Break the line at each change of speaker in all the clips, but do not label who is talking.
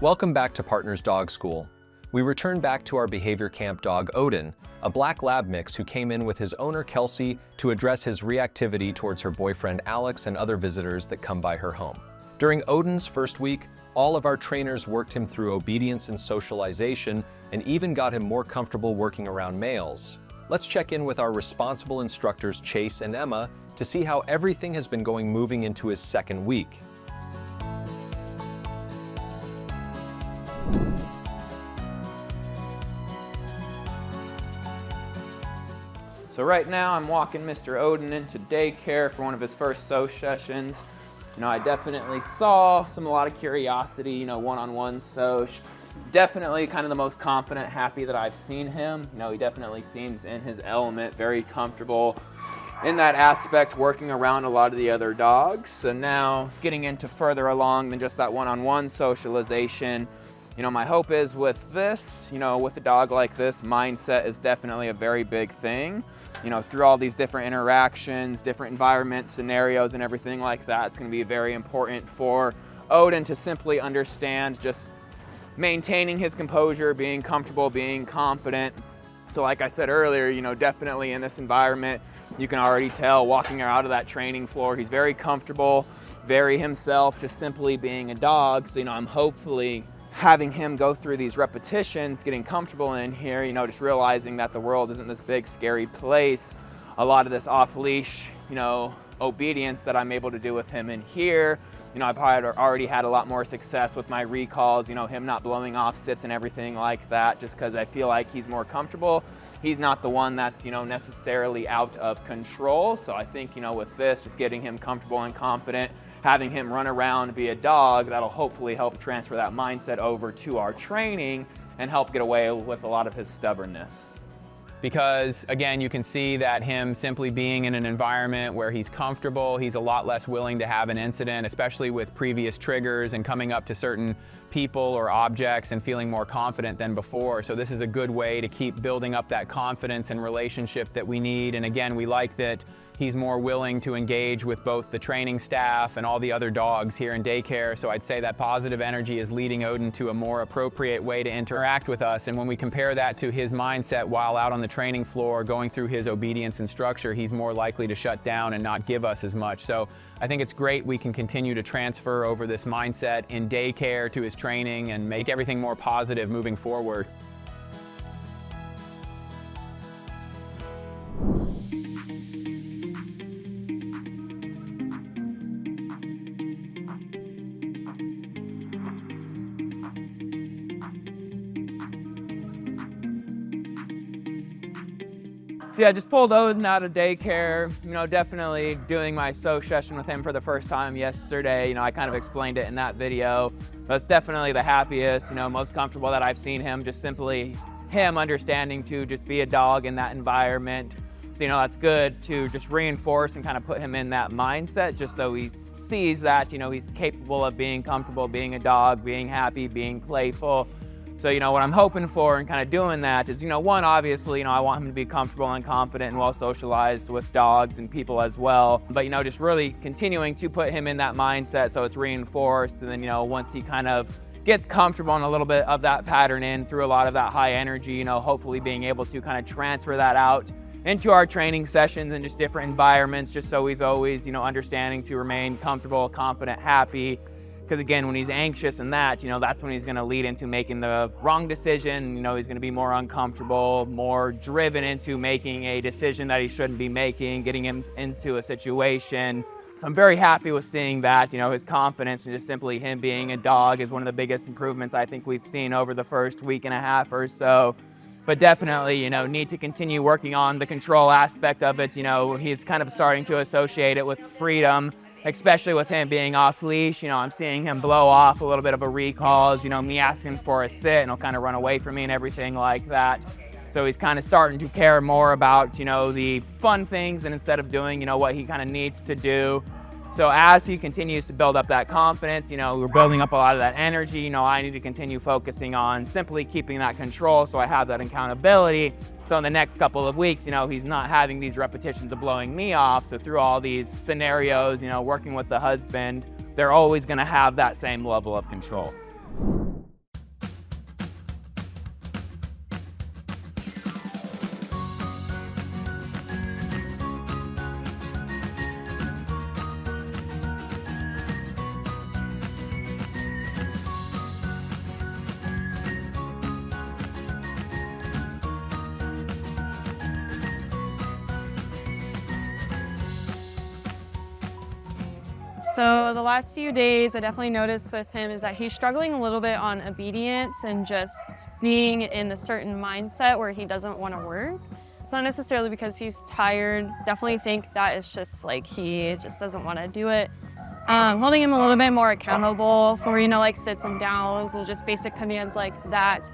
Welcome back to Partners Dog School. We return back to our behavior camp dog Odin, a black lab mix who came in with his owner Kelsey to address his reactivity towards her boyfriend Alex and other visitors that come by her home. During Odin's first week, all of our trainers worked him through obedience and socialization and even got him more comfortable working around males. Let's check in with our responsible instructors Chase and Emma to see how everything has been going moving into his second week.
So right now I'm walking Mr. Odin into daycare for one of his first social sessions. I definitely saw a lot of curiosity, one-on-one soch. Definitely kind of the most confident, happy that I've seen him. He definitely seems in his element, very comfortable in that aspect, working around a lot of the other dogs. So now getting into further along than just that one-on-one socialization. My hope is with this, with a dog like this, mindset is definitely a very big thing. Through all these different interactions, different environments, scenarios, and everything like that, it's going to be very important for Odin to simply understand just maintaining his composure, being comfortable, being confident. So like I said earlier, definitely in this environment, you can already tell walking out of that training floor, he's very comfortable, very himself, just simply being a dog. So, I'm hopefully having him go through these repetitions, getting comfortable in here, just realizing that the world isn't this big, scary place. A lot of this off-leash, obedience that I'm able to do with him in here. I've already had a lot more success with my recalls, him not blowing off sits and everything like that, just because I feel like he's more comfortable. He's not the one that's, necessarily out of control. So I think, with this, just getting him comfortable and confident, having him run around, be a dog, that'll hopefully help transfer that mindset over to our training and help get away with a lot of his stubbornness.
Because again, you can see that him simply being in an environment where he's comfortable, he's a lot less willing to have an incident, especially with previous triggers and coming up to certain people or objects and feeling more confident than before. So this is a good way to keep building up that confidence and relationship that we need. And again, we like that he's more willing to engage with both the training staff and all the other dogs here in daycare. So I'd say that positive energy is leading Odin to a more appropriate way to interact with us. And when we compare that to his mindset while out on the training floor, going through his obedience and structure, he's more likely to shut down and not give us as much. So I think it's great we can continue to transfer over this mindset in daycare to his training and make everything more positive moving forward.
So yeah, just pulled Odin out of daycare, definitely doing my soch session with him for the first time yesterday. I kind of explained it in that video, but it's definitely the happiest, most comfortable that I've seen him, just simply him understanding to just be a dog in that environment. So, that's good to just reinforce and kind of put him in that mindset, just so he sees that, he's capable of being comfortable, being a dog, being happy, being playful. So, what I'm hoping for and kind of doing that is, one, obviously, I want him to be comfortable and confident and well socialized with dogs and people as well. But, just really continuing to put him in that mindset so it's reinforced. And then, once he kind of gets comfortable and a little bit of that pattern in through a lot of that high energy, hopefully being able to kind of transfer that out into our training sessions and just different environments, just so he's always, understanding to remain comfortable, confident, happy. Because again, when he's anxious and that's when he's going to lead into making the wrong decision. He's going to be more uncomfortable, more driven into making a decision that he shouldn't be making, getting him into a situation. So I'm very happy with seeing that, his confidence and just simply him being a dog is one of the biggest improvements I think we've seen over the first week and a half or so. But definitely, need to continue working on the control aspect of it. He's kind of starting to associate it with freedom, especially with him being off leash. I'm seeing him blow off a little bit of a recalls, me asking for a sit and he'll kind of run away from me and everything like that. So he's kind of starting to care more about, the fun things and instead of doing, what he kind of needs to do. So as he continues to build up that confidence, we're building up a lot of that energy. I need to continue focusing on simply keeping that control so I have that accountability. So in the next couple of weeks, he's not having these repetitions of blowing me off. So through all these scenarios, working with the husband, they're always going to have that same level of control.
So the last few days I definitely noticed with him is that he's struggling a little bit on obedience and just being in a certain mindset where he doesn't want to work. It's not necessarily because he's tired. Definitely think that it's just like he just doesn't want to do it. Holding him a little bit more accountable for, like sits and downs and just basic commands like that.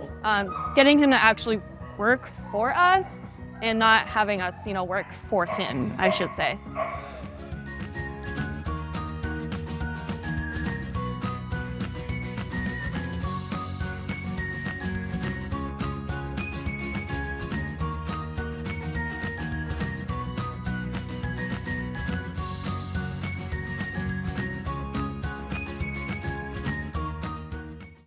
Getting him to actually work for us and not having us, work for him, I should say.